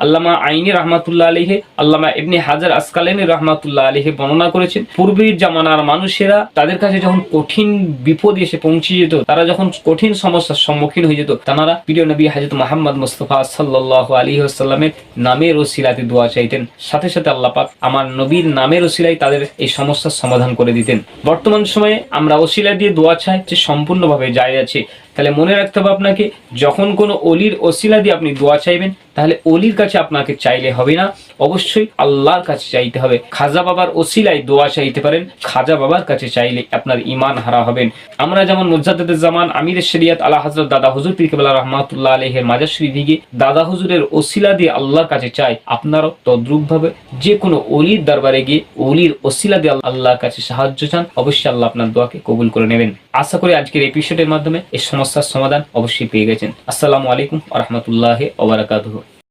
আল্লামা আইনি রহমাতুল্লাহ আলাইহি, আল্লামা ইবনে হাজার আসকালানী রহমাতুল্লাহ আলাইহি বর্ণনা করেছেন, পূর্বের জামানার মানুষেরা তাদের কাছে যখন কঠিন বিপদ এসে পৌঁছে যেত, তারা যখন কঠিন সমস্যার সম্মুখীন হয়ে যেত, তারা প্রিয় নবী হযরত মুহাম্মদ মুস্তাফা সাল্লাল্লাহু আলাইহি ওয়াসাল্লামের নামের ওসিলাতে দোয়া চাইতেন। সাথে সাথে আল্লাহ পাক আমার নবীর নামের ওসিলায় তাদের এই সমস্যার সমাধান করে দিতেন। বর্তমান সময়ে আমরা ওসিলা দিয়ে দোয়া চাই যে সম্পূর্ণভাবে জায়েজ আছে। তাহলে মনে রাখতে হবে আপনাকে, যখন কোনো অলির ওসিলা দিয়ে আপনি দোয়া চাইবেন, তাহলে অলির কাছে আপনাকে চাইলে হবে না, অবশ্যই আল্লাহর কাছে চাইতে হবে। খাজা বাবার ওসিলায় দোয়া চাইতে পারেন, খাজা বাবার কাছে চাইলে আপনার ঈমান হারা হবেন। আমরা যেমন মুজাদ্দিদুজ জামান আমির শরিয়ত আলা হযরত দাদা হুজুর পীর কেবলা রাহমাতুল্লাহ আলাইহির মাজার শরীফে গিয়ে দাদা হুজুরের ওসিলা দিয়ে আল্লাহর কাছে চাই, আপনারাও তদ্রূপভাবে যে কোনো অলির দরবারে গিয়ে অলির ওসিলা দিয়ে আল্লাহর কাছে সাহায্য চান, অবশ্যই আল্লাহ আপনার দোয়াকে কবুল করে নেবেন। আশা করি আজকের এপিসোডের মাধ্যমে এই সমস্যার সমাধান অবশ্যই পেয়ে গেছেন। আসসালামু আলাইকুম ওয়া রাহমাতুল্লাহি ওয়া বারাকাতুহু।